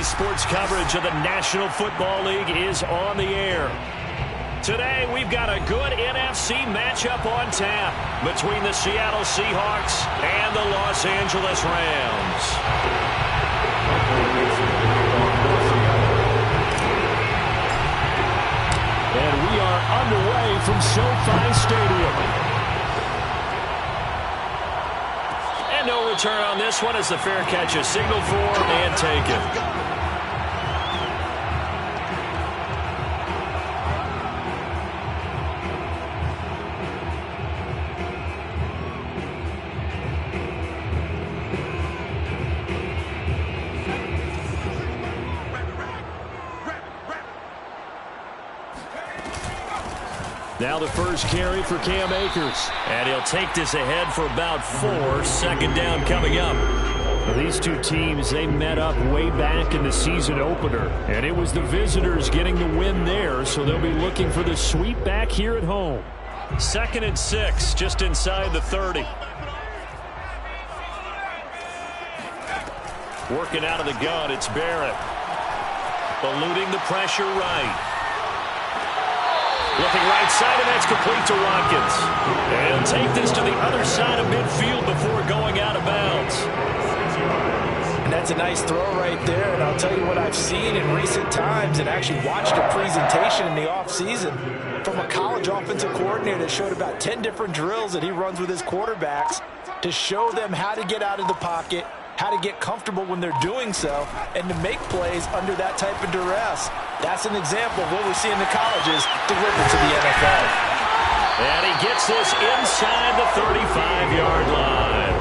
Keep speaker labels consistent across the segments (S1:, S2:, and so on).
S1: Sports coverage of the National Football League is on the air. Today, we've got a good NFC matchup on tap between the Seattle Seahawks and the Los Angeles Rams. And we are underway from SoFi Stadium. And no return on this one as the fair catch is signaled for and taken. Now the first carry for Cam Akers. And he'll take this ahead for about 4. Second down coming up. Well, these two teams, they met up way back in the season opener. And it was the visitors getting the win there, so they'll be looking for the sweep back here at home. 2nd and 6, just inside the 30. Working out of the gun, it's Barrett. Eluding the pressure right. Looking right side, and that's complete to Watkins. And take this to the other side of midfield before going out of bounds.
S2: And that's a nice throw right there. And I'll tell you what I've seen in recent times and actually watched a presentation in the offseason from a college offensive coordinator that showed about 10 different drills that he runs with his quarterbacks to show them how to get out of the pocket, how to get comfortable when they're doing so, and to make plays under that type of duress. That's an example of what we see in the colleges delivered to the NFL.
S1: And he gets this inside the 35-yard line.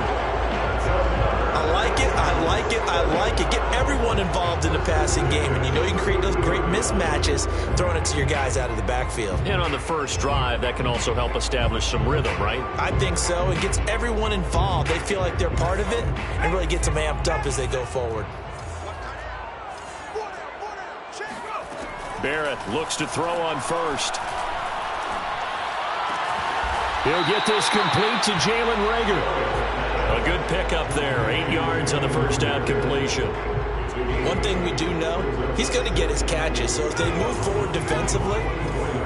S2: I like it, I like it, I like it. Get everyone involved in the passing game, and you know you can create those great mismatches throwing it to your guys out of the backfield.
S1: And on the first drive, that can also help establish some rhythm, right?
S2: I think so. It gets everyone involved. They feel like they're part of it and really gets them amped up as they go forward.
S1: Barrett looks to throw on first. He'll get this complete to Jalen Reagor. A good pickup there. 8 yards on the first down completion.
S2: One thing we do know, he's going to get his catches. So as they move forward defensively,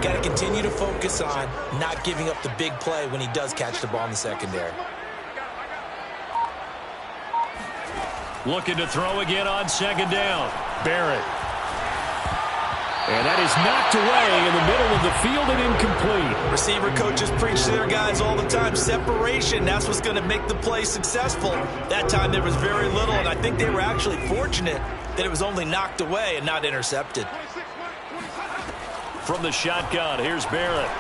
S2: got to continue to focus on not giving up the big play when he does catch the ball in the secondary.
S1: Looking to throw again on second down. Barrett. And that is knocked away in the middle of the field and incomplete.
S2: Receiver coaches preach to their guys all the time. Separation, that's what's going to make the play successful. That time there was very little, and I think they were actually fortunate that it was only knocked away and not intercepted.
S1: From the shotgun, here's Barrett.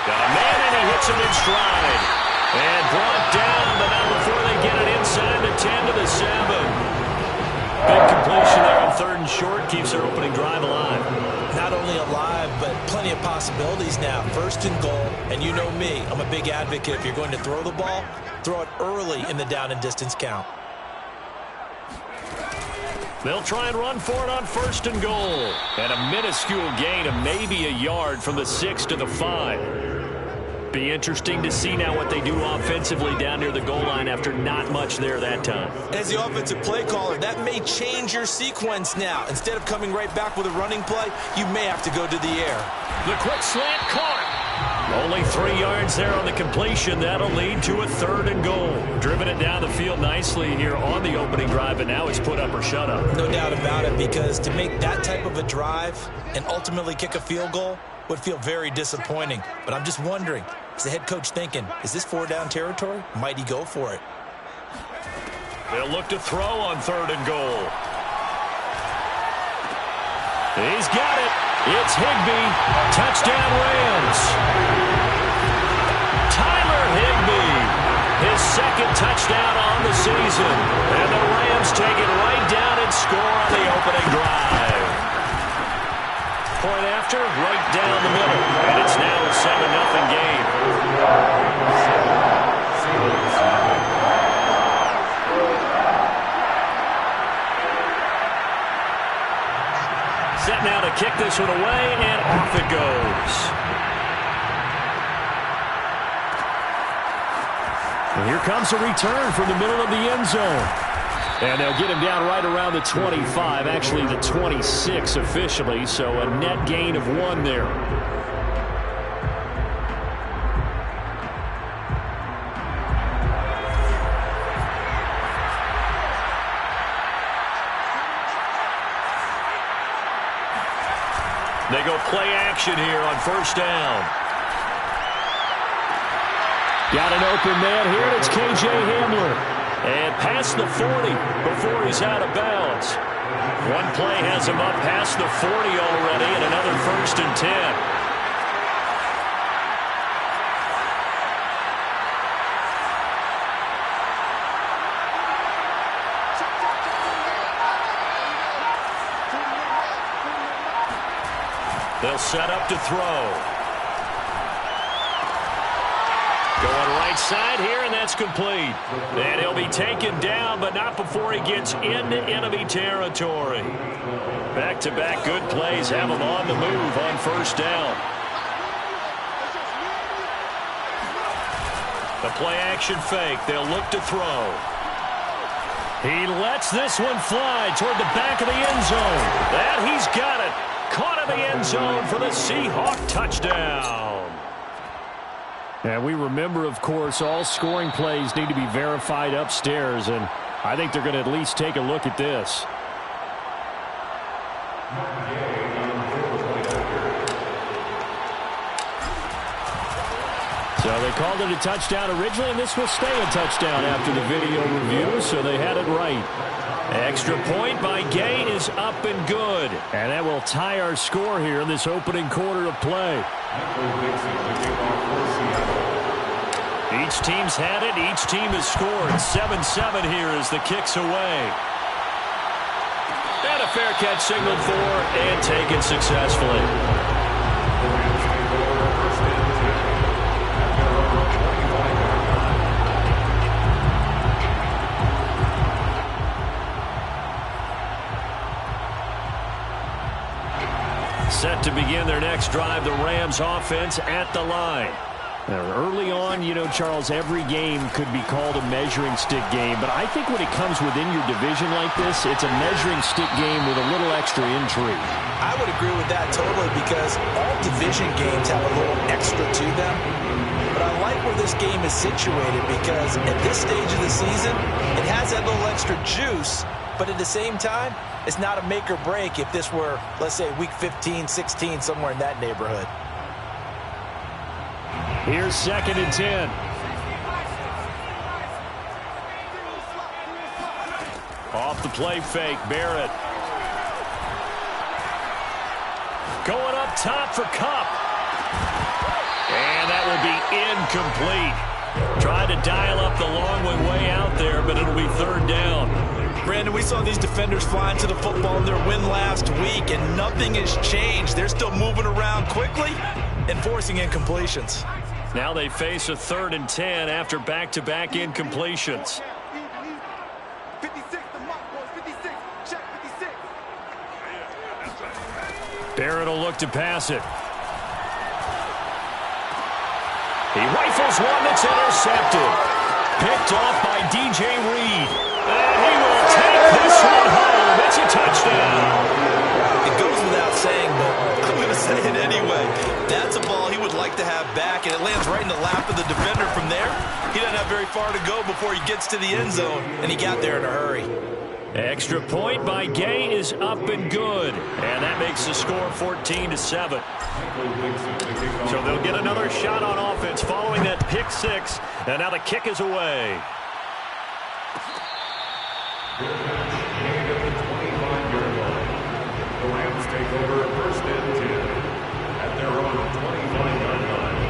S1: Got a man, and he hits him in stride. And brought down, but not before they get it inside the 10 to the 7. Big completion there on 3rd and short. Keeps their opening drive alive.
S2: Not only alive, but plenty of possibilities now. 1st and goal, and you know me. I'm a big advocate. If you're going to throw the ball, throw it early in the down and distance count.
S1: They'll try and run for it on 1st and goal. And a minuscule gain of maybe a yard from the 6 to the 5. Be interesting to see now what they do offensively down near the goal line after not much there that time.
S2: As the offensive play caller, that may change your sequence now. Instead of coming right back with a running play, you may have to go to the air.
S1: The quick slant caught. Only 3 yards there on the completion. That'll lead to a 3rd and goal. Driven it down the field nicely here on the opening drive, and now it's put up or shut up.
S2: No doubt about it, because to make that type of a drive and ultimately kick a field goal would feel very disappointing. But I'm just wondering, is the head coach thinking, is this 4-down territory? Might he go for it?
S1: They'll look to throw on 3rd and goal. He's got it. It's Higbee. Touchdown Rams. Tyler Higbee. His 2nd touchdown on the season. And the Rams take it right down and score on the opening drive. Point after, right down the middle. And it's now a 7-0 game. Set now to kick this one away, and off it goes. And here comes a return from the middle of the end zone. And they'll get him down right around the 25, actually the 26 officially, so a net gain of 1 there. They go play action here on first down. Got an open man here, and it's K.J. Hamler. And past the 40 before he's out of bounds. One play has him up past the 40 already, and another 1st and 10. They'll set up to throw. Going right side here, and that's complete. And he'll be taken down, but not before he gets into enemy territory. Back-to-back good plays have him on the move on first down. The play-action fake. They'll look to throw. He lets this one fly toward the back of the end zone. That he's got it. Caught in the end zone for the Seahawk touchdown. And we remember, of course, all scoring plays need to be verified upstairs, and I think they're going to at least take a look at this. So they called it a touchdown originally, and this will stay a touchdown after the video review, so they had it right. Extra point by Gay is up and good. And that will tie our score here in this opening quarter of play. Each team's had it. Each team has scored. 7-7 here as the kick's away. And a fair catch signaled for and taken successfully. Set to begin their next drive, the Rams offense at the line. Now, early on, you know, Charles, every game could be called a measuring stick game, but I think when it comes within your division like this, it's a measuring stick game with a little extra intrigue.
S2: I would agree with that totally because all division games have a little extra to them. But I like where this game is situated because at this stage of the season, it has that little extra juice, but at the same time, it's not a make or break if this were, let's say, week 15, 16, somewhere in that neighborhood.
S1: Here's 2nd and 10. Off the play fake, Barrett. Going up top for Kupp. And that will be incomplete. Tried to dial up the long one way out there, but it'll be 3rd down.
S2: Brandon, we saw these defenders flying to the football in their win last week, and nothing has changed. They're still moving around quickly and forcing incompletions.
S1: Now they face a 3rd and 10 after back-to-back incompletions.
S3: 56, the mark was 56. Check 56.
S1: Barrett will look to pass it. He rifles one that's intercepted. Picked off by DJ Reed. And he will take this one home. It's a touchdown.
S2: It goes without saying, but I'm going to say it anyway. That's a ball he would like to have back, and it lands right in the lap of the defender from there. He doesn't have very far to go before he gets to the end zone, and he got there in a hurry.
S1: Extra point by Gay is up and good. And that makes the score 14-7. So they'll get another shot on offense following that pick six. And now the kick is away.
S3: The Rams take over 1st and 10 at their own 25-yard line.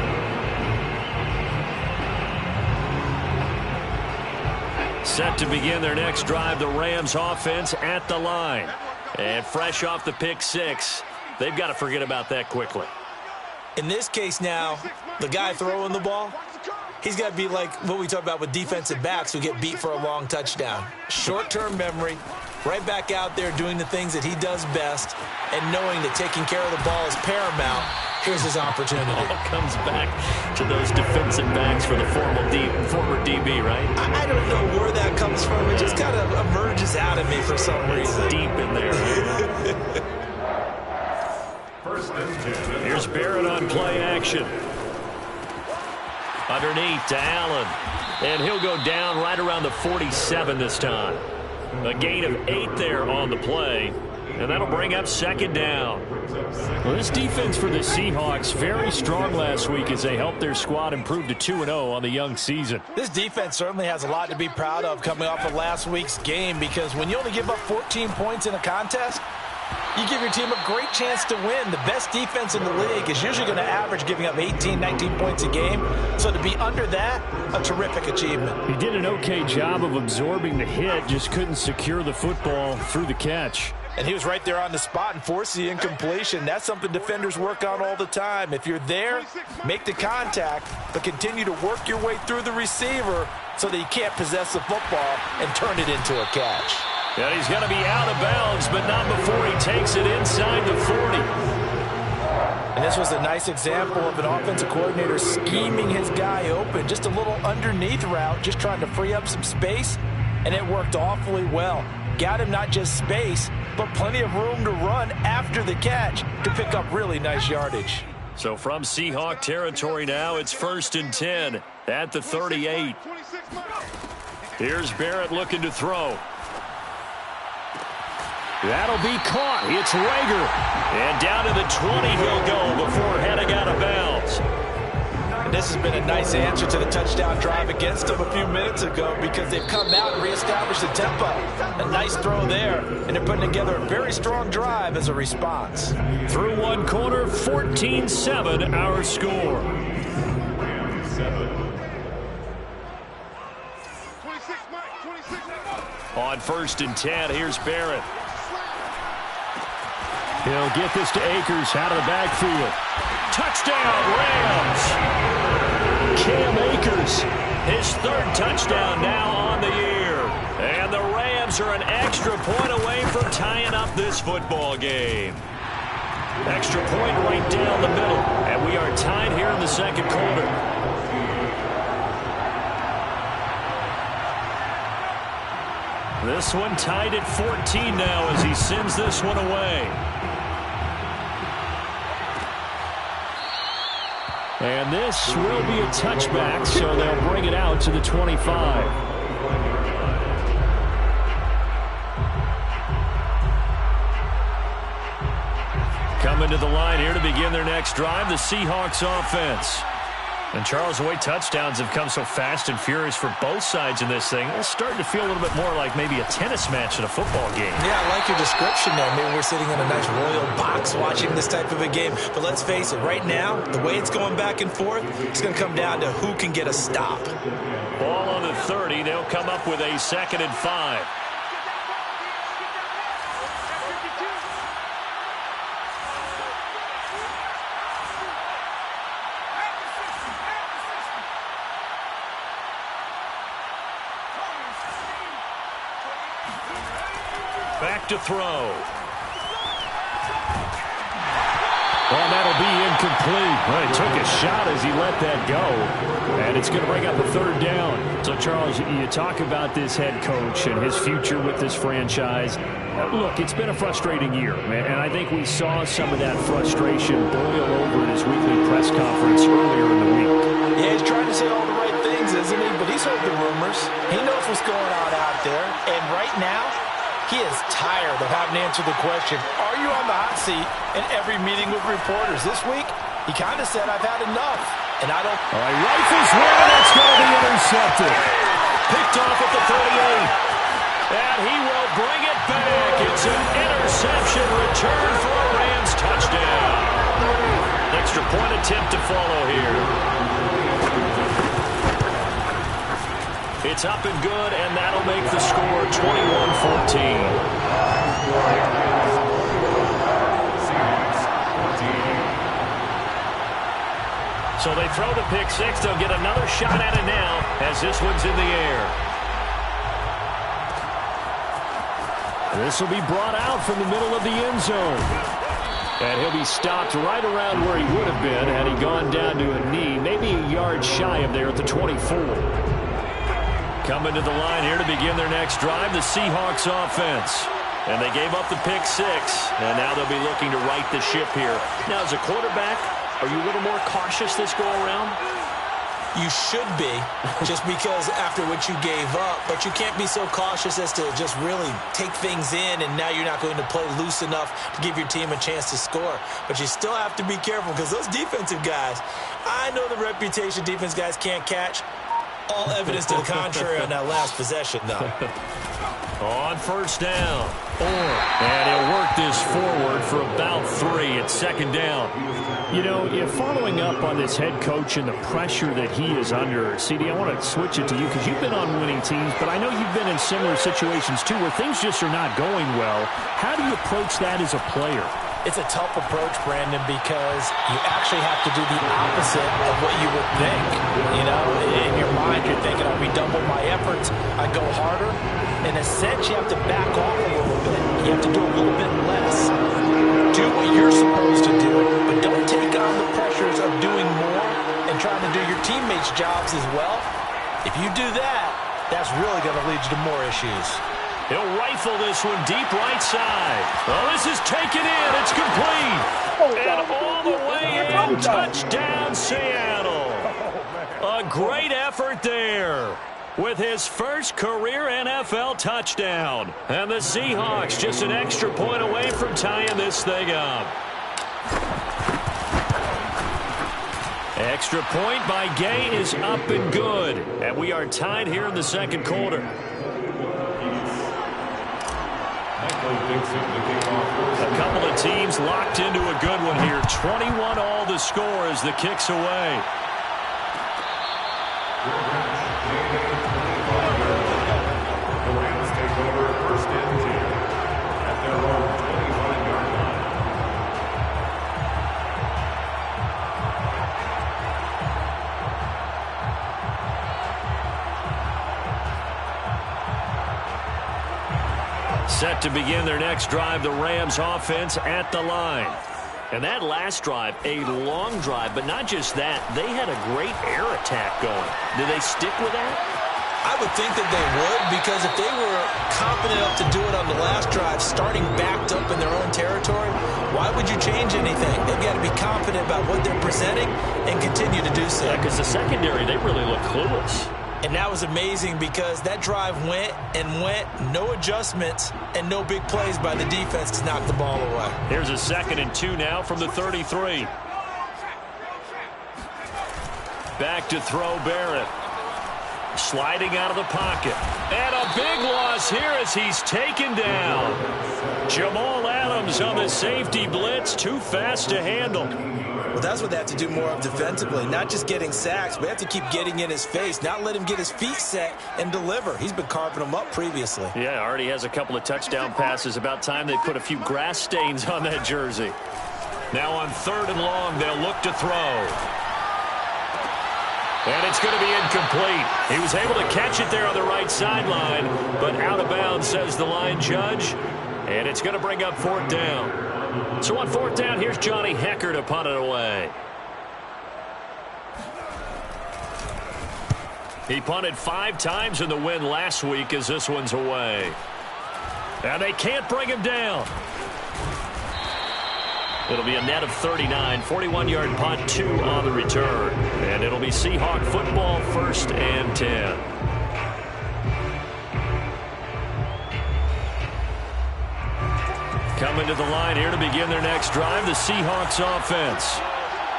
S1: Set to begin their next drive, the Rams offense at the line. And fresh off the pick six, they've got to forget about that quickly.
S2: In this case now, the guy throwing the ball, he's got to be like what we talk about with defensive backs who get beat for a long touchdown. Short-term memory, right back out there doing the things that he does best, and knowing that taking care of the ball is paramount. Here's his opportunity.
S1: All comes back to those defensive backs for the former DB, right?
S2: I don't know where that comes from. It just kind of emerges out of me for some reason.
S1: Deep in there.
S3: First and 10.
S1: Here's Barrett on play action. Underneath to Allen. And he'll go down right around the 47 this time. A gain of 8 there on the play. And that'll bring up second down. Well, this defense for the Seahawks, very strong last week as they helped their squad improve to 2-0 on the young season.
S2: This defense certainly has a lot to be proud of coming off of last week's game, because when you only give up 14 points in a contest, you give your team a great chance to win. The best defense in the league is usually going to average giving up 18, 19 points a game. So to be under that, a terrific achievement.
S1: He did an okay job of absorbing the hit, just couldn't secure the football through the catch.
S2: And he was right there on the spot and forced the incompletion. That's something defenders work on all the time. If you're there, make the contact, but continue to work your way through the receiver so that you can't possess the football and turn it into a catch.
S1: And he's going to be out of bounds, but not before he takes it inside the 40.
S2: And this was a nice example of an offensive coordinator scheming his guy open. Just a little underneath route, just trying to free up some space, and it worked awfully well. Got him not just space, but plenty of room to run after the catch to pick up really nice yardage.
S1: So from Seahawk territory now, it's 1st and 10 at the 38. Here's Barrett looking to throw. That'll be caught. It's Rager. And down to the 20 he'll go before heading out of bounds.
S2: And this has been a nice answer to the touchdown drive against them a few minutes ago, because they've come out and reestablished the tempo. A nice throw there, and they're putting together a very strong drive as a response.
S1: Through one quarter, 14-7 our score. 26. On 1st and 10, here's Barrett. He'll get this to Akers out of the backfield. Touchdown, Rams! Cam Akers, his 3rd touchdown now on the year. And the Rams are an extra point away from tying up this football game. Extra point right down the middle. And we are tied here in the second quarter. This one tied at 14 now as he sends this one away. And this will be a touchback, so they'll bring it out to the 25. Coming to the line here to begin their next drive, the Seahawks offense. And Charles, the way touchdowns have come so fast and furious for both sides in this thing, it's starting to feel a little bit more like maybe a tennis match in a football game.
S2: Yeah, I like your description there. Maybe we're sitting in a nice royal box watching this type of a game. But let's face it, right now, the way it's going back and forth, it's going to come down to who can get a stop.
S1: Ball on the 30. They'll come up with a 2nd and 5. Back to throw. Well, that'll be incomplete. Well, he took a shot as he let that go. And it's going to bring up a 3rd down. So, Charles, you talk about this head coach and his future with this franchise. Look, it's been a frustrating year, and I think we saw some of that frustration boil over in his weekly press conference earlier in the week.
S2: Yeah, he's trying to say all the right things, isn't he? But he's heard the rumors. He knows what's going on out there. And right now, he is tired of having to answer the question, are you on the hot seat in every meeting with reporters? This week, he kind of said, I've had enough, and I don't...
S1: All right, rifles one, that's going to be intercepted. Picked off at the 38. And he will bring it back. It's an interception return for a Rams touchdown. Extra point attempt to follow here. It's up and good, and that'll make the score 21-14. So they throw the pick six. They'll get another shot at it now as this one's in the air. This will be brought out from the middle of the end zone. And he'll be stopped right around where he would have been had he gone down to a knee, maybe a yard shy of there at the 24. Coming to the line here to begin their next drive, the Seahawks offense. And they gave up the pick 6, and now they'll be looking to right the ship here. Now, as a quarterback, are you a little more cautious this go-around?
S2: You should be, just because after what you gave up. But you can't be so cautious as to just really take things in, and now you're not going to play loose enough to give your team a chance to score. But you still have to be careful, because those defensive guys, I know the reputation defense guys can't catch. All evidence to the contrary on that last possession, though.
S1: On first down. And he'll work this forward for about 3 at second down. You know, if following up on this head coach and the pressure that he is under, CD, I want to switch it to you because you've been on winning teams, but I know you've been in similar situations too where things just are not going well. How do you approach that as a player?
S2: It's a tough approach, Brandon, because you actually have to do the opposite of what you would think. You know, in your mind, you're thinking, I'll redouble my efforts. I go harder. In a sense, you have to back off a little bit. You have to do a little bit less. Do what you're supposed to do, but don't take on the pressures of doing more and trying to do your teammates' jobs as well. If you do that, that's really going to lead you to more issues.
S1: He'll rifle this one deep right side. Oh, this is taken in. It's complete. And all the way in. Touchdown, Seattle. A great effort there with his first career NFL touchdown. And the Seahawks just an extra point away from tying this thing up. Extra point by Gay is up and good. And we are tied here in the second quarter. A couple of teams locked into a good one here. 21 all the score as the kick's away.
S3: The Rams take over first and 10 at their own 25-yard line.
S1: Set to begin their next drive, the Rams offense at the line. And that last drive, a long drive, but not just that. They had a great air attack going. Do they stick with that?
S2: I would think that they would, because if they were confident enough to do it on the last drive, starting backed up in their own territory, why would you change anything? They've got to be confident about what they're presenting and continue to do so.
S1: Yeah, because the secondary, they really look clueless.
S2: And that was amazing because that drive went and went, no adjustments, and no big plays by the defense to knock the ball away.
S1: Here's a 2nd and 2 now from the 33. Back to throw Barrett. Sliding out of the pocket. And a big loss here as he's taken down. Jamal Adams on the safety blitz, too fast to handle.
S2: Well, that's what they have to do more of defensively, not just getting sacks, but they have to keep getting in his face, not let him get his feet set and deliver. He's been carving them up previously.
S1: Yeah, already has a couple of touchdown passes. About time they put a few grass stains on that jersey. Now on 3rd and long, they'll look to throw. And it's going to be incomplete. He was able to catch it there on the right sideline, but out of bounds, says the line judge. And it's going to bring up 4th down. So on 4th down, here's Johnny Hekker to punt it away. He punted 5 times in the win last week as this one's away. And they can't bring him down. It'll be a net of 39, 41-yard punt, 2 on the return. And it'll be Seahawk football, 1st and 10. Coming to the line here to begin their next drive, the Seahawks offense.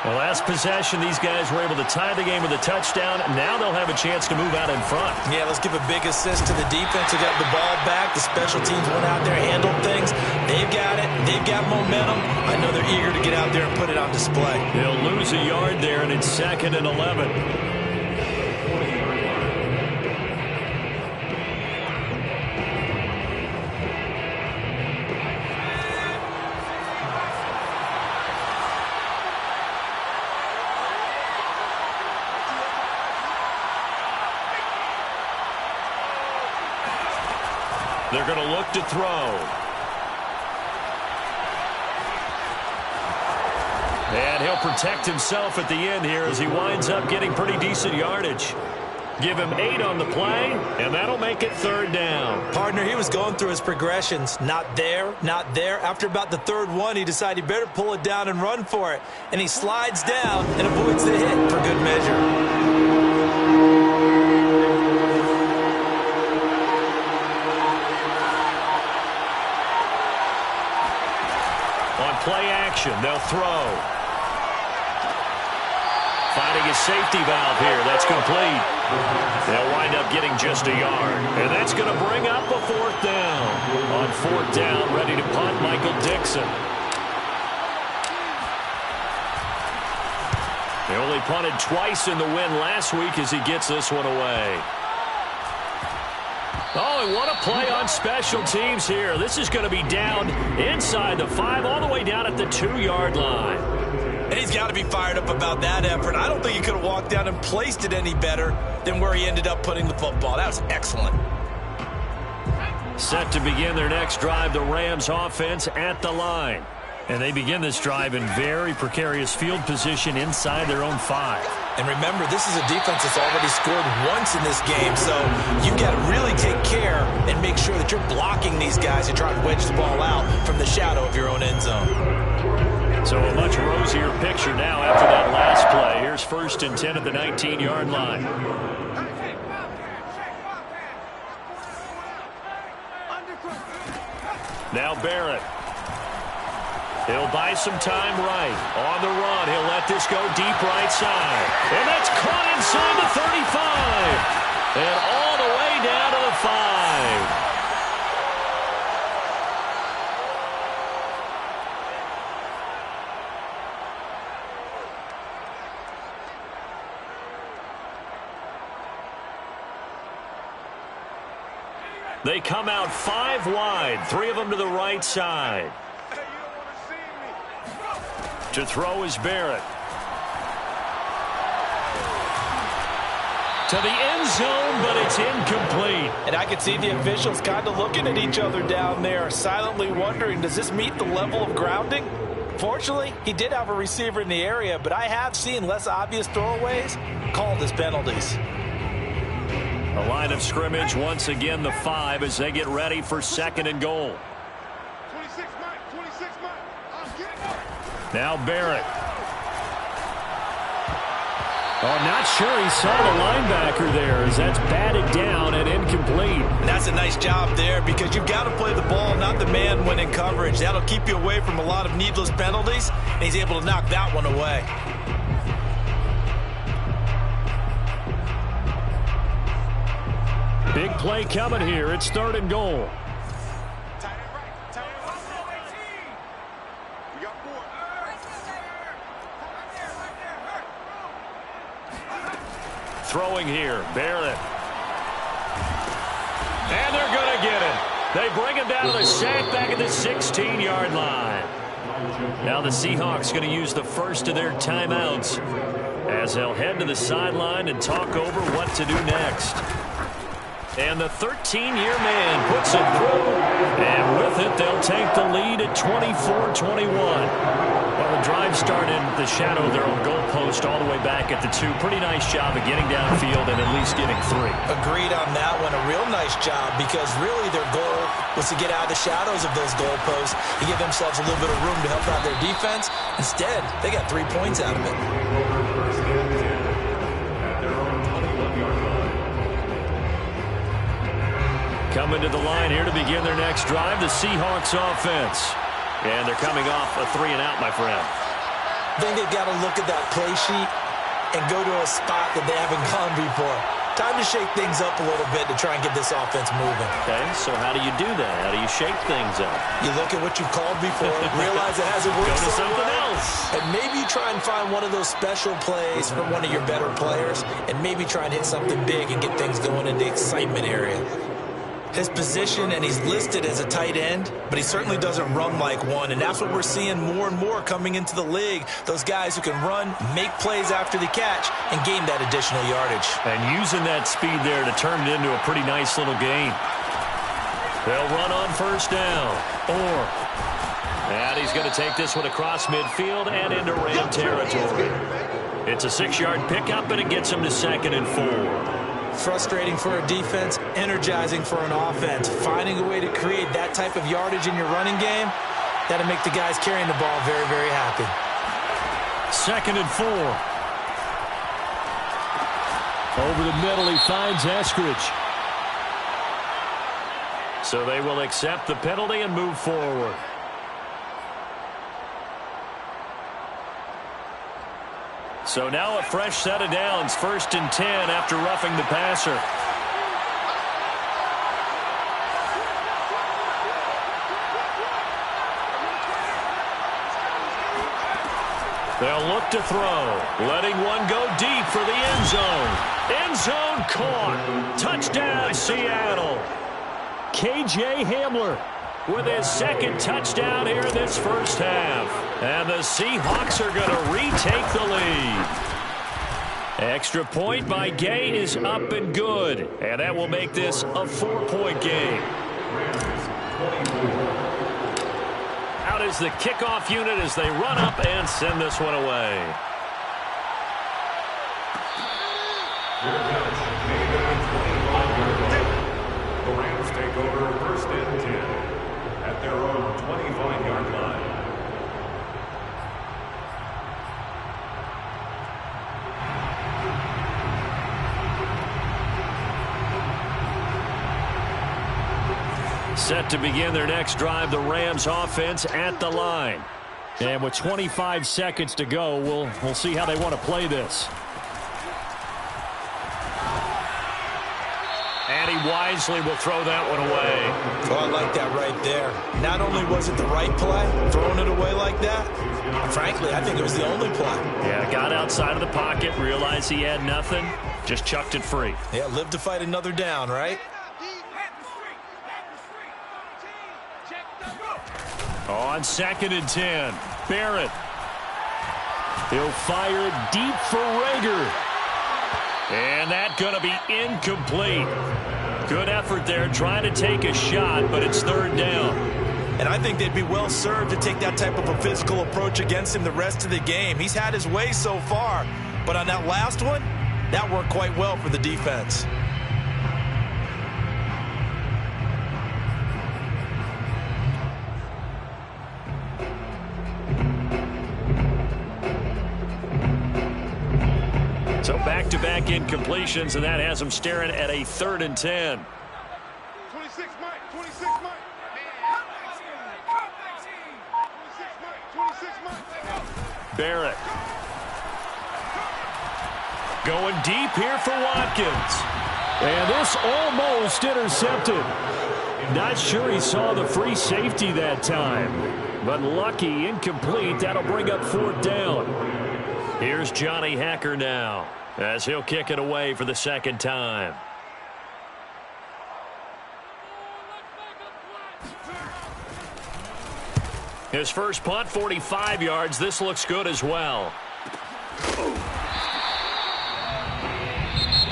S1: The last possession, these guys were able to tie the game with a touchdown. Now they'll have a chance to move out in front.
S2: Yeah, let's give a big assist to the defense who got the ball back. The special teams went out there, handled things. They've got it. They've got momentum. I know they're eager to get out there and put it on display.
S1: They'll lose a yard there, and it's 2nd and 11. They're going to look to throw. to protect himself at the end here as he winds up getting pretty decent yardage. Give him 8 on the play, and that'll make it 3rd down.
S2: Partner, he was going through his progressions. Not there, not there. After about the 3rd one, he decided he better pull it down and run for it. And he slides down and avoids the hit for good measure.
S1: On play action, they'll throw. Finding his safety valve here. That's complete. They'll wind up getting just a yard. And that's going to bring up a 4th down. On 4th down, ready to punt, Michael Dixon. They only punted twice in the win last week as he gets this one away. Oh, and what a play on special teams here. This is going to be down inside the 5, all the way down at the 2-yard line.
S2: And he's got to be fired up about that effort. I don't think he could have walked down and placed it any better than where he ended up putting the football. That was excellent.
S1: Set to begin their next drive, the Rams offense at the line. And they begin this drive in very precarious field position inside their own 5.
S2: And remember, this is a defense that's already scored once in this game, so you've got to really take care and make sure that you're blocking these guys and try and wedge the ball out from the shadow of your own end zone.
S1: So a much rosier picture now after that last play. Here's 1st and 10 at the 19-yard line. Now Barrett. He'll buy some time right. On the run, he'll let this go deep right side. And that's caught inside the 35. And all the way down to the 5. They come out 5 wide, 3 of them to the right side. To throw is Barrett. To the end zone, but it's incomplete.
S2: And I can see the officials kind of looking at each other down there, silently wondering, does this meet the level of grounding? Fortunately, he did have a receiver in the area, but I have seen less obvious throwaways called as penalties.
S1: A line of scrimmage, once again the 5 as they get ready for 2nd and goal. Now Barrett. Oh, not sure he saw the linebacker there as that's batted down and incomplete.
S2: And that's a nice job there because you've got to play the ball, not the man when in coverage. That'll keep you away from a lot of needless penalties, and he's able to knock that one away.
S1: Big play coming here. It's 3rd and goal. Throwing here, Barrett. And they're going to get it. They bring him down to the sack back at the 16-yard line. Now the Seahawks going to use the first of their timeouts as they'll head to the sideline and talk over what to do next. And the 13-year man puts it through. And with it, they'll take the lead at 24-21. Well, the drive started in the shadow of their own goalpost all the way back at the 2. Pretty nice job of getting downfield and at least getting 3.
S2: Agreed on that one. A real nice job because really their goal was to get out of the shadows of those goalposts and give themselves a little bit of room to help out their defense. Instead, they got 3 points out of it.
S1: Coming to the line here to begin their next drive, the Seahawks offense. And they're coming off a 3-and-out, my friend.
S2: I think they've got to look at that play sheet and go to a spot that they haven't gone before. Time to shake things up a little bit to try and get this offense moving.
S1: Okay, so how do you do that? How do you shake things up?
S2: You look at what you called before, realize it hasn't worked
S1: Go to
S2: so
S1: something
S2: well,
S1: else.
S2: and maybe try and find one of those special plays from one of your better players, and maybe try and hit something big and get things going in the excitement area. His position, and he's listed as a tight end, but he certainly doesn't run like one, and that's what we're seeing more and more coming into the league. Those guys who can run, make plays after the catch, and gain that additional yardage.
S1: And using that speed there to turn it into a pretty nice little gain. They'll run on 1st down. Or And he's going to take this one across midfield and into Ram territory. It's a 6-yard pickup, and it gets him to 2nd and 4.
S2: Frustrating for a defense, energizing for an offense. Finding a way to create that type of yardage in your running game, that'll make the guys carrying the ball very, very happy.
S1: 2nd and 4. Over the middle, he finds Eskridge. So they will accept the penalty and move forward. So now a fresh set of downs, 1st and 10 after roughing the passer. They'll look to throw, letting one go deep for the end zone. End zone caught. Touchdown, Seattle. KJ Hamler with his 2nd touchdown here in this first half. And the Seahawks are going to retake the lead. Extra point by Gay is up and good. And that will make this a 4-point game. Out is the kickoff unit as they run up and send this one away.
S3: The Rams take over 1st and 10 at their own 25-yard line.
S1: Set to begin their next drive, the Rams offense at the line. And with 25 seconds to go, we'll see how they want to play this. And he wisely will throw that one away.
S2: Oh, I like that right there. Not only was it the right play, throwing it away like that, frankly, I think it was the only play.
S1: Yeah, got outside of the pocket, realized he had nothing, just chucked it free.
S2: Yeah, live to fight another down, right?
S1: On 2nd and 10, Barrett. He'll fire it deep for Rager. And that's going to be incomplete. Good effort there trying to take a shot, but it's 3rd down.
S2: And I think they'd be well served to take that type of a physical approach against him the rest of the game. He's had his way so far, but on that last one, that worked quite well for the defense.
S1: So back-to-back incompletions, and that has them staring at a 3rd and 10.
S3: 26 Mike, 26 Mike. 26 Mike.
S1: Barrett. Going deep here for Watkins. And this almost intercepted. Not sure he saw the free safety that time. But lucky, incomplete. That'll bring up 4th down. Here's Johnny Hacker now, as he'll kick it away for the 2nd time. His first punt, 45 yards. This looks good as well.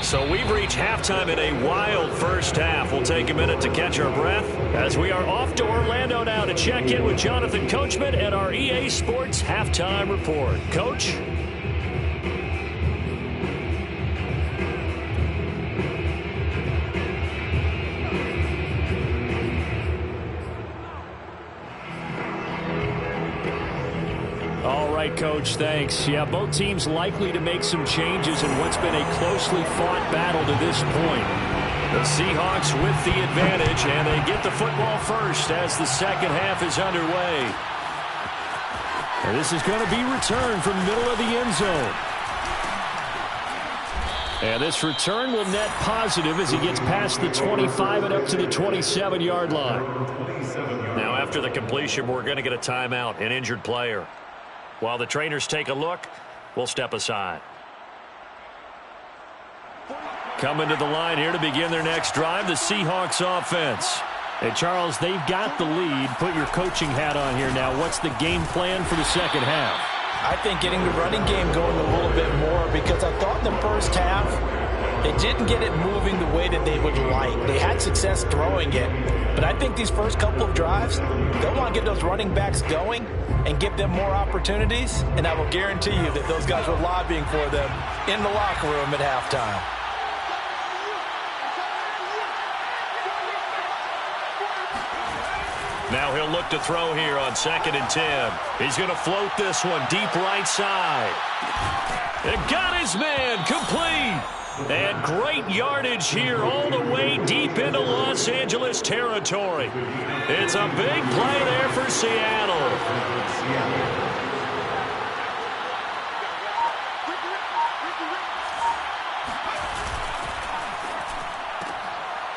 S1: So we've reached halftime in a wild first half. We'll take a minute to catch our breath as we are off to Orlando now to check in with Jonathan Coachman and our EA Sports Halftime Report. Coach? All right, Coach, thanks. Yeah, both teams likely to make some changes in what's been a closely fought battle to this point. The Seahawks with the advantage, and they get the football first as the second half is underway. And this is going to be returned from the middle of the end zone. And this return will net positive as he gets past the 25 and up to the 27-yard line. Now, after the completion, we're going to get a timeout, an injured player. While the trainers take a look, we'll step aside. Coming to the line here to begin their next drive, the Seahawks offense. And, Charles, they've got the lead. Put your coaching hat on here now. What's the game plan for the second half?
S2: I think getting the running game going a little bit more, because I thought in the first half They didn't get it moving the way that they would like. They had success throwing it, but I think these first couple of drives, they'll want to get those running backs going and give them more opportunities, and I will guarantee you that those guys were lobbying for them in the locker room at halftime.
S1: Now he'll look to throw here on 2nd and 10. He's going to float this one deep right side. And got his man complete. And great yardage here all the way deep into Los Angeles territory. It's a big play there for Seattle.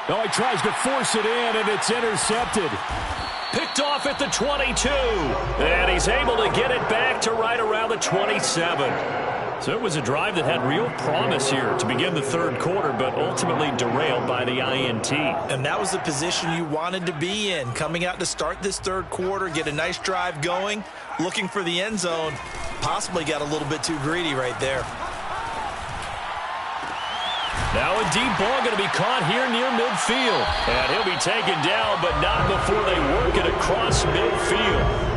S1: Oh, he tries to force it in, and it's intercepted. Picked off at the 22. And he's able to get it back to right around the 27. So it was a drive that had real promise here to begin the third quarter, but ultimately derailed by the INT.
S2: And that was the position you wanted to be in, coming out to start this third quarter, get a nice drive going, looking for the end zone. Possibly got a little bit too greedy right there.
S1: Now a deep ball going to be caught here near midfield. And he'll be taken down, but not before they work it across midfield.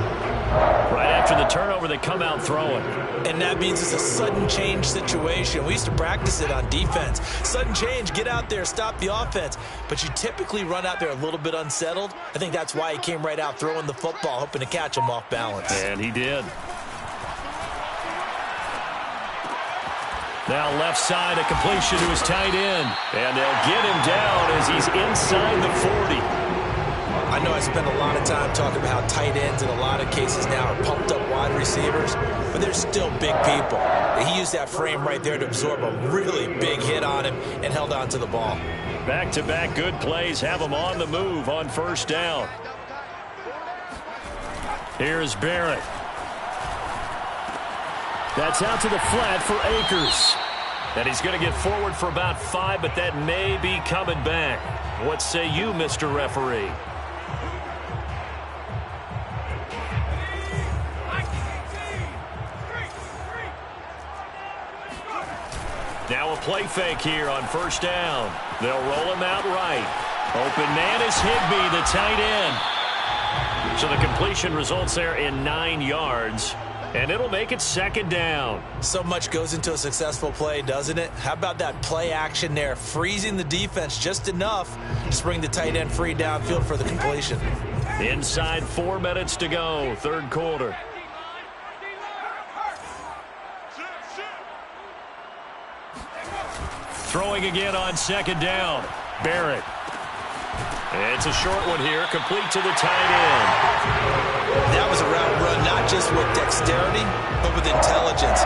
S1: Right after the turnover, they come out throwing.
S2: And that means it's a sudden change situation. We used to practice it on defense. Sudden change, get out there, stop the offense. But you typically run out there a little bit unsettled. I think that's why he came right out throwing the football, hoping to catch him off balance.
S1: And he did. Now left side, a completion to his tight end. And they'll get him down as he's inside the 40.
S2: I know I spend a lot of time talking about how tight ends in a lot of cases now are pumped up wide receivers, but they're still big people. He used that frame right there to absorb a really big hit on him and held on to the ball.
S1: Back-to-back good plays have him on the move on first down. Here's Barrett. That's out to the flat for Akers. And he's going to get forward for about 5, but that may be coming back. What say you, Mr. Referee? Now a play fake here on first down. They'll roll him out right. Open man is Higbee, the tight end. So the completion results there in 9 yards. And it'll make it second down.
S2: So much goes into a successful play, doesn't it? How about that play action there, freezing the defense just enough to bring the tight end free downfield for the completion.
S1: Inside 4 minutes to go, third quarter. Throwing again on second down. Barrett. It's a short one here, complete to the tight end.
S2: That was a route run, not just with dexterity, but with intelligence.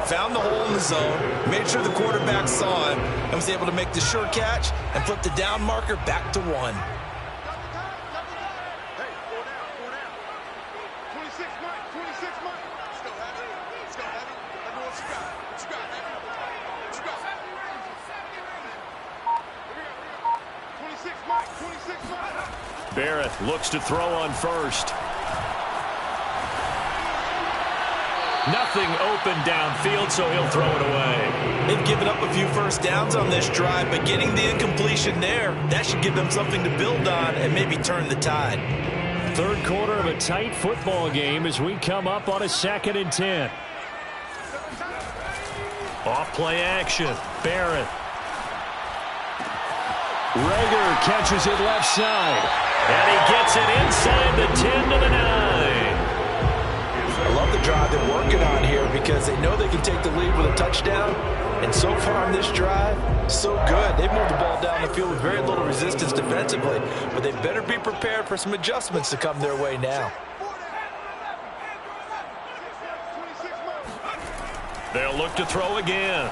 S2: Found the hole in the zone, made sure the quarterback saw him, and was able to make the sure catch and flip the down marker back to 1.
S1: Barrett looks to throw on first. Nothing open downfield, so he'll throw it away.
S2: They've given up a few first downs on this drive, but getting the incompletion there, that should give them something to build on and maybe turn the tide.
S1: Third quarter of a tight football game as we come up on a 2nd and 10. Off play action. Barrett. Reagor catches it left side. And he gets it inside the 10 to the 9.
S2: I love the drive they're working on here because they know they can take the lead with a touchdown. And so far on this drive, so good. They've moved the ball down the field with very little resistance defensively, but they better be prepared for some adjustments to come their way now.
S1: They'll look to throw again.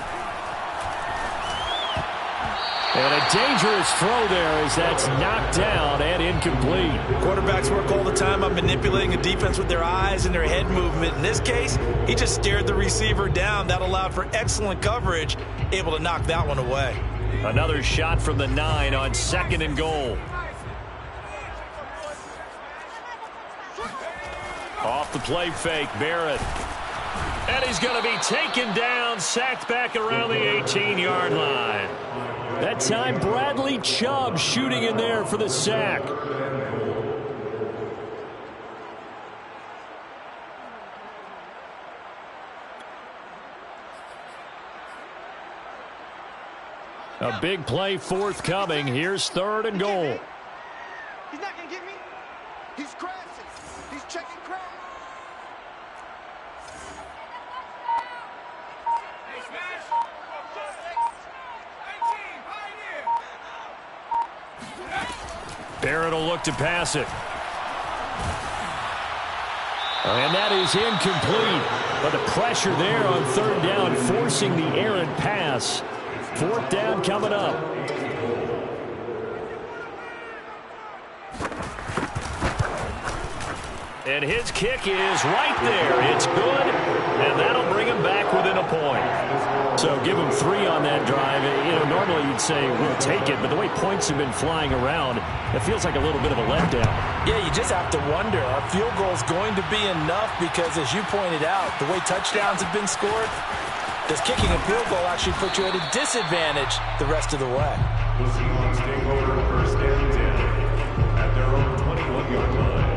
S1: And a dangerous throw there as that's knocked down and incomplete.
S2: Quarterbacks work all the time on manipulating a defense with their eyes and their head movement. In this case, he just stared the receiver down. That allowed for excellent coverage, able to knock that one away.
S1: Another shot from the 9 on 2nd and goal. Off the play fake, Barrett. And he's going to be taken down, sacked back around the 18-yard line. That time, Bradley Chubb shooting in there for the sack. A big play forthcoming. Here's 3rd and goal.
S4: He's not going to get me. He's crashing. He's checking crash. Hey, smash.
S1: Barrett will look to pass it. And that is incomplete. But the pressure there on 3rd down, forcing the errant pass. 4th down coming up. And his kick is right there. It's good, and that'll bring him back within a point. So give him 3 on that drive. You know, normally you'd say we'll take it, but the way points have been flying around, it feels like a little bit of a letdown.
S2: Yeah, you just have to wonder, are field goals going to be enough? Because as you pointed out, the way touchdowns have been scored, does kicking a field goal actually put you at a disadvantage the rest of the way?
S3: The Seahawks take over 1st and 10 at their own 21-yard line.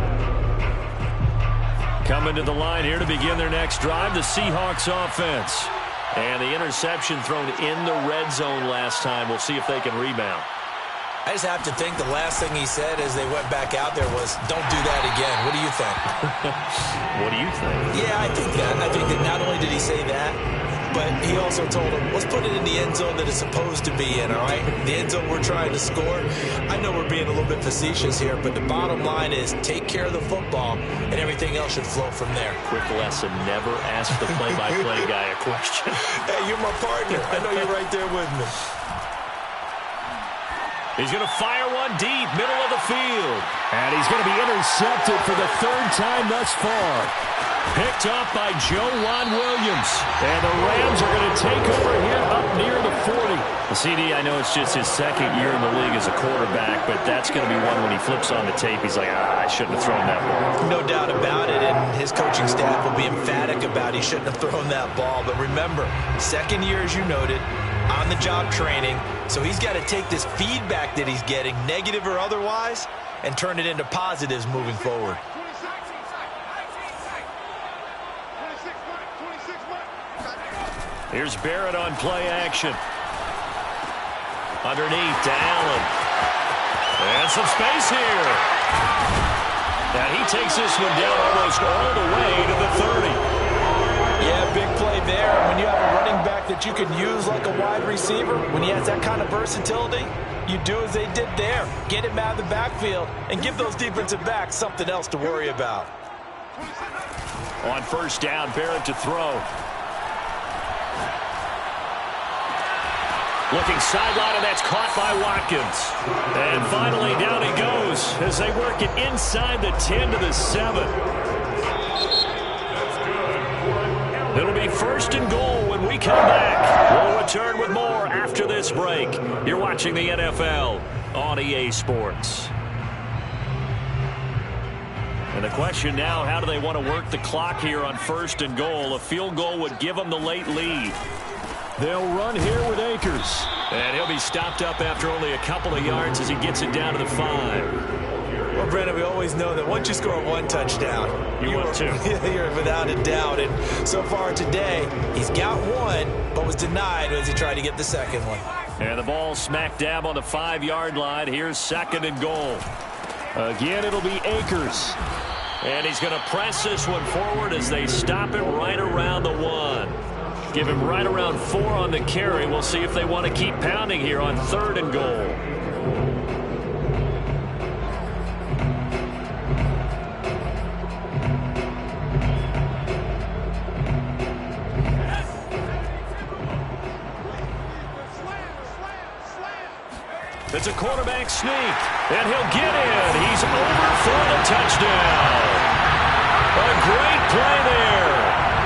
S1: Coming to the line here to begin their next drive, the Seahawks offense. And the interception thrown in the red zone last time. We'll see if they can rebound.
S2: I just have to think the last thing he said as they went back out there was, don't do that again. What do you think?
S1: What do you think?
S2: Yeah, I think that. I think that not only did he say that, but he also told him, let's put it in the end zone that it's supposed to be in, all right? The end zone we're trying to score. I know we're being a little bit facetious here, but the bottom line is take care of the football, and everything else should flow from there.
S1: Quick lesson, never ask the play-by-play guy a question.
S2: Hey, you're my partner. I know you're right there with me.
S1: He's going to fire one deep, middle of the field. And he's going to be intercepted for the 3rd time thus far. Picked up by Joejuan Williams. And the Rams are going to take over here up near the 40. The CD, I know it's just his 2nd year in the league as a quarterback, but that's going to be one when he flips on the tape, he's like, I shouldn't have thrown that ball.
S2: No doubt about it, and his coaching staff will be emphatic about he shouldn't have thrown that ball. But remember, 2nd year, as you noted, on-the-job training, so he's got to take this feedback that he's getting, negative or otherwise, and turn it into positives moving forward.
S1: Here's Barrett on play action. Underneath to Allen. And some space here. And he takes this one down almost all the way to the 30.
S2: Yeah, big play there. When you have a running back that you can use like a wide receiver, when he has that kind of versatility, you do as they did there. Get him out of the backfield and give those defensive backs something else to worry about.
S1: On 1st down, Barrett to throw. Looking sideline, and that's caught by Watkins. And finally, down he goes as they work it inside the 10 to the 7. It'll be 1st and goal when we come back. We'll return with more after this break. You're watching the NFL on EA Sports. And the question now, how do they want to work the clock here on 1st and goal? A field goal would give them the late lead. They'll run here with Akers. And he'll be stopped up after only a couple of yards as he gets it down to the 5.
S2: Well, Brandon, we always know that once you score 1 touchdown,
S1: you're 2.
S2: You're without a doubt. And so far today, he's got 1, but was denied as he tried to get the 2nd one.
S1: And the ball smack dab on the 5-yard line. Here's 2nd and goal. Again, it'll be Akers. And he's going to press this one forward as they stop it right around the 1. Give him right around 4 on the carry. We'll see if they want to keep pounding here on 3rd and goal. It's a quarterback sneak, and he'll get in. He's over for the touchdown. A great play there.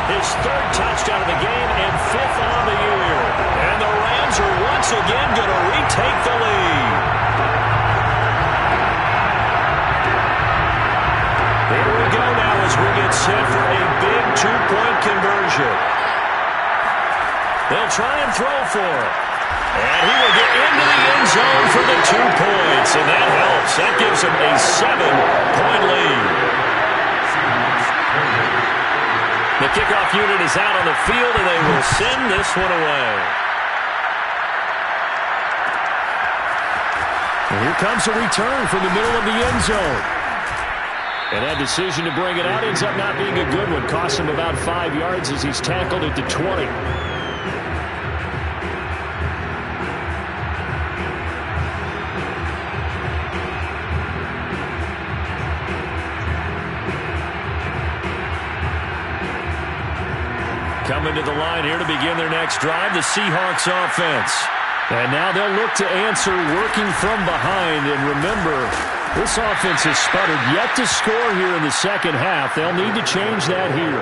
S1: His 3rd touchdown of the game and 5th on the year. And the Rams are once again going to retake the lead. Here we go now as we get set for a big two-point conversion. They'll try and throw for it. And he will get into the end zone for the 2 points, and that helps. That gives him a 7-point lead. The kickoff unit is out on the field, and they will send this one away. And here comes a return from the middle of the end zone. And that decision to bring it out ends up not being a good one. Costs him about 5 yards as he's tackled at the 20. Coming to the line here to begin their next drive, the Seahawks offense. And now they'll look to answer working from behind. And remember, this offense has sputtered yet to score here in the second half. They'll need to change that here.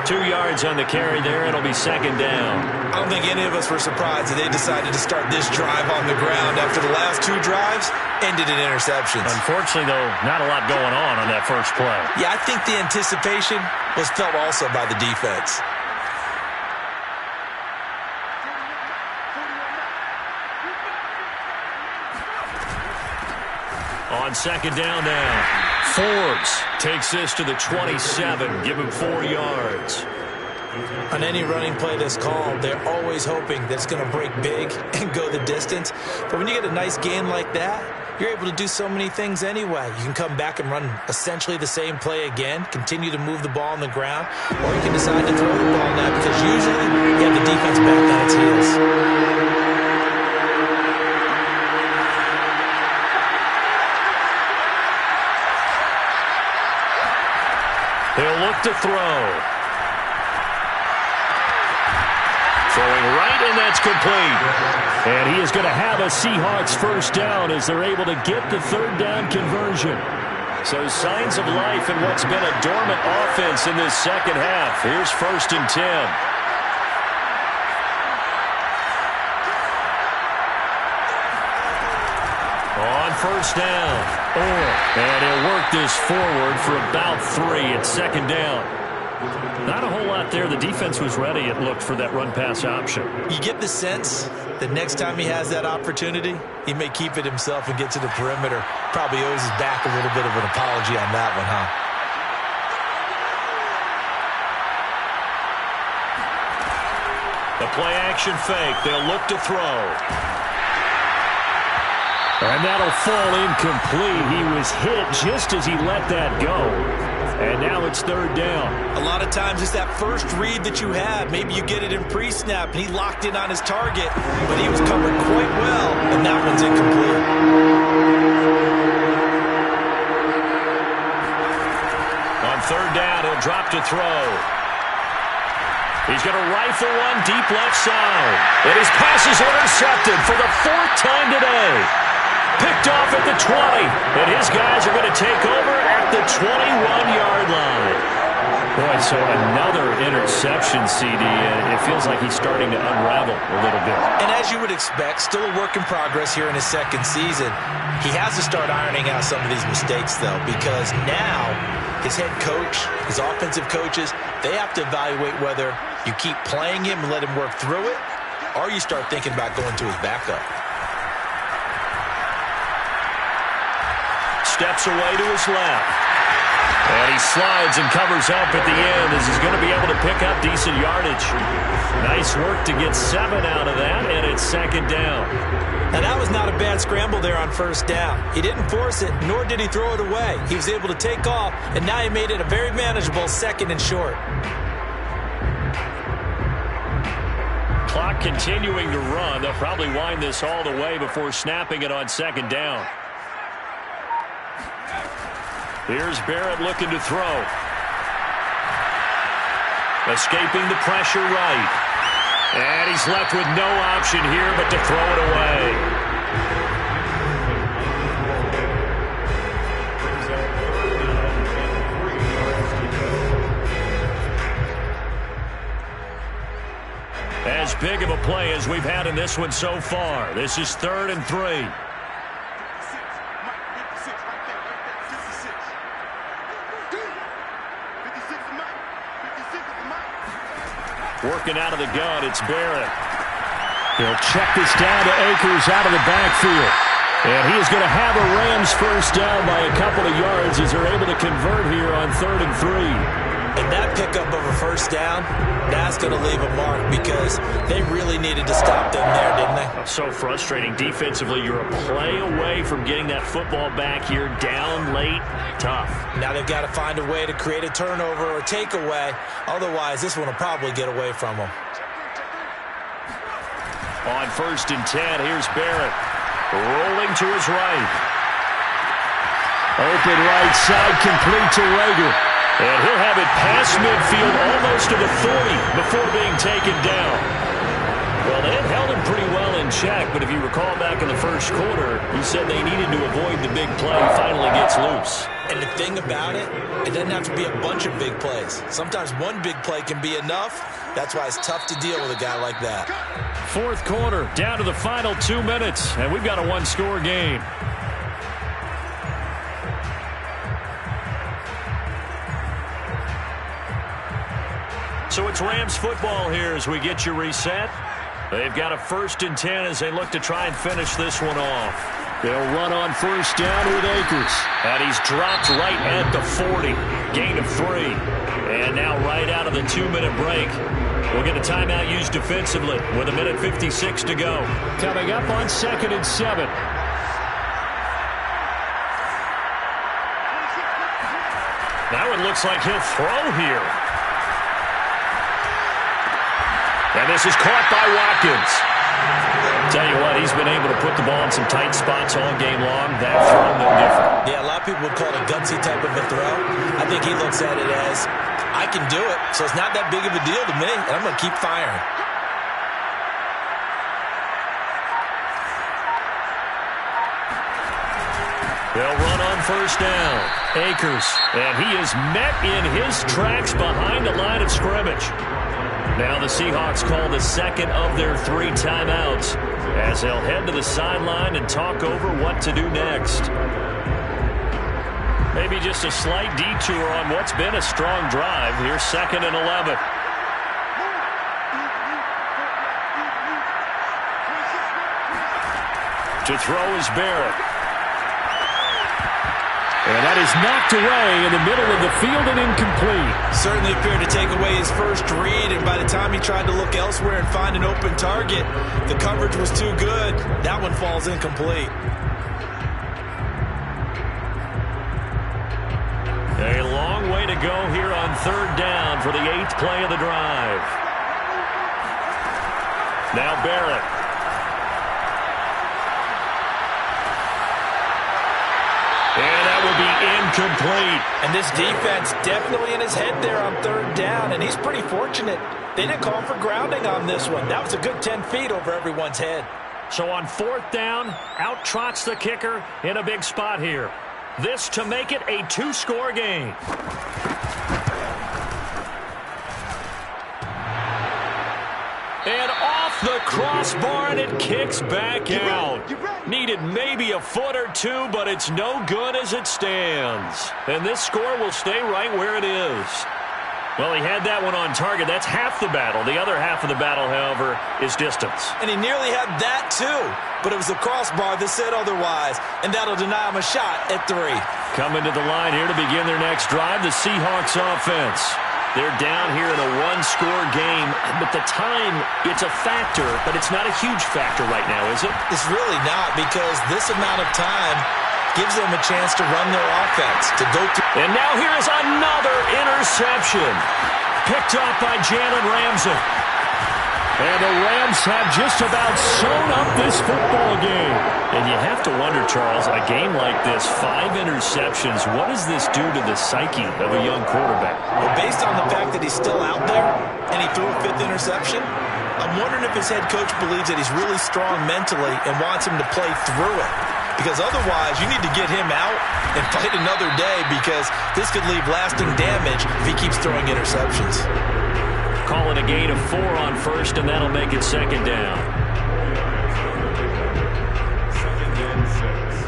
S1: 2 yards on the carry there. It'll be second down.
S2: I don't think any of us were surprised that they decided to start this drive on the ground after the last 2 drives ended in interceptions.
S1: Unfortunately, though, not a lot going on that first play.
S2: Yeah, I think the anticipation was felt also by the defense.
S1: On second down now, Forbes takes this to the 27, give him 4 yards.
S2: On any running play that's called, they're always hoping that it's going to break big and go the distance. But when you get a nice gain like that, you're able to do so many things anyway. You can come back and run essentially the same play again, continue to move the ball on the ground, or you can decide to throw the ball now because usually you have the defense back on its heels.
S1: He'll look to throw. Throwing right, and that's complete. And he is going to have a Seahawks first down as they're able to get the third down conversion. So signs of life in what's been a dormant offense in this second half. Here's 1st and 10. On first down. And he'll work this forward for about 3 at second down. Not a whole lot there. The defense was ready, it looked, for that run-pass option.
S2: You get the sense that next time he has that opportunity, he may keep it himself and get to the perimeter. Probably owes his back a little bit of an apology on that one, huh?
S1: The play-action fake. They'll look to throw. And that'll fall incomplete. He was hit just as he let that go. And now it's third down.
S2: A lot of times it's that first read that you have. Maybe you get it in pre-snap, and he locked in on his target, but he was covered quite well, and that one's incomplete.
S1: On third down, he'll drop to throw. He's going to rifle one deep left side. And his pass is intercepted for the 4th time today. Picked off at the 20. And his guys are going to take over at the 21-yard line. Boy, so another interception, CD. It feels like he's starting to unravel a little bit.
S2: And as you would expect, still a work in progress here in his second season. He has to start ironing out some of these mistakes, though, because now his head coach, his offensive coaches, they have to evaluate whether you keep playing him and let him work through it, or you start thinking about going to his backup.
S1: Steps away to his left. And he slides and covers up at the end as he's going to be able to pick up decent yardage. Nice work to get 7 out of that, and it's second down.
S2: Now, that was not a bad scramble there on first down. He didn't force it, nor did he throw it away. He was able to take off, and now he made it a very manageable 2nd and short.
S1: Clock continuing to run. They'll probably wind this all the way before snapping it on second down. Here's Barrett looking to throw. Escaping the pressure right. And he's left with no option here but to throw it away. As big of a play as we've had in this one so far. This is 3rd and 3. Working out of the gun, it's Barrett. He'll check this down to Akers out of the backfield. And he is going to have a Rams first down by a couple of yards as they're able to convert here on 3rd and 3.
S2: And that pickup of a first down, that's going to leave a mark because they really needed to stop them there, didn't they?
S1: So frustrating. Defensively, you're a play away from getting that football back here down late. Tough.
S2: Now they've got to find a way to create a turnover or takeaway. Otherwise, this one will probably get away from them.
S1: On 1st and 10, here's Barrett. Rolling to his right. Open right side, complete to Reagor. And he'll have it past midfield, almost to the 40 before being taken down. Well, they had held him pretty well in check, but if you recall back in the first quarter, you said they needed to avoid the big play. He finally gets loose.
S2: And the thing about it, it doesn't have to be a bunch of big plays. Sometimes one big play can be enough. That's why it's tough to deal with a guy like that.
S1: 4th quarter, down to the final 2 minutes, and we've got a one-score game. So it's Rams football here as we get you reset. They've got a 1st and 10 as they look to try and finish this one off. They'll run on 1st down with Akers. And he's dropped right at the 40. Gain of 3. And now right out of the 2-minute break, we'll get a timeout used defensively with 1:56 to go. Coming up on 2nd and 7. That one looks like he'll throw here. And this is caught by Watkins. Tell you what, he's been able to put the ball in some tight spots all game long. That throw, no different.
S2: Yeah, a lot of people would call it a gutsy type of a throw. I think he looks at it as, I can do it, so it's not that big of a deal to me, and I'm going to keep firing.
S1: They'll run on 1st down. Akers, and he is met in his tracks behind the line of scrimmage. Now the Seahawks call the 2nd of their 3 timeouts as they'll head to the sideline and talk over what to do next. Maybe just a slight detour on what's been a strong drive. Here's 2nd and 11. To throw is Barrett. And that is knocked away in the middle of the field and incomplete.
S2: Certainly appeared to take away his first read, and by the time he tried to look elsewhere and find an open target, the coverage was too good. That one falls incomplete.
S1: A long way to go here on 3rd down for the 8th play of the drive. Now Barrett. And that will be incomplete.
S2: And this defense definitely in his head there on 3rd down, and he's pretty fortunate. They didn't call for grounding on this one. That was a good 10 feet over everyone's head.
S1: So on 4th down, out trots the kicker in a big spot here. This to make it a 2-score game. And off the crossbar, and it kicks back out. Needed maybe a foot or two, but it's no good as it stands. And this score will stay right where it is. Well, he had that one on target. That's half the battle. The other half of the battle, however, is distance.
S2: And he nearly had that, too. But it was the crossbar that said otherwise, and that'll deny him a shot at 3.
S1: Coming to the line here to begin their next drive, the Seahawks offense. They're down here in a 1-score game, but the time, it's a factor, but it's not a huge factor right now, is it?
S2: It's really not, because this amount of time gives them a chance to run their offense, to go through.
S1: And now here is another interception. Picked off by Jalen Ramsey. And the Rams have just about sewn up this football game. And you have to wonder, Charles, a game like this, 5 interceptions, what does this do to the psyche of a young quarterback?
S2: Well, based on the fact that he's still out there and he threw a 5th interception, I'm wondering if his head coach believes that he's really strong mentally and wants him to play through it. Because otherwise, you need to get him out and fight another day, because this could leave lasting damage if he keeps throwing interceptions.
S1: Call it a gain of 4 on 1st, and that'll make it 2nd down.
S3: 2nd and 6.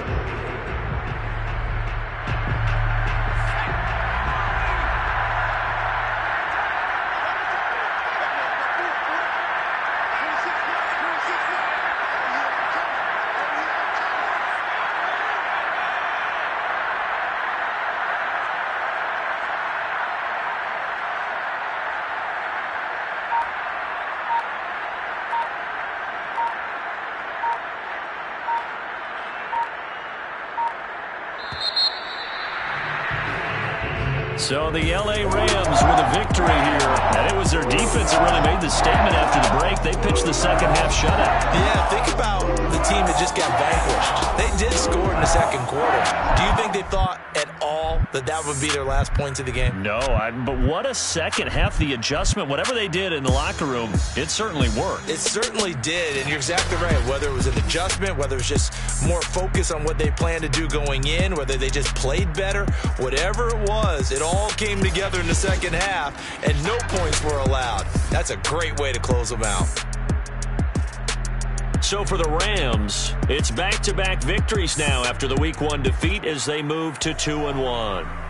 S1: So the L.A. Rams with a victory here. And it was their defense that really made the statement after the break. They pitched the second half shutout.
S2: Yeah, think about the team that just got vanquished. They did score in the second quarter. Do you think they thought at all that would be their last points of the game?
S1: No, but what a second half. The adjustment, whatever they did in the locker room, it certainly worked.
S2: It certainly did, and you're exactly right. Whether it was an adjustment, whether it was just more focus on what they planned to do going in, whether they just played better, whatever it was, it all came together in the second half, and no points were allowed. That's a great way to close them out.
S1: So for the Rams, it's back-to-back victories now after the Week 1 defeat as they move to 2-1.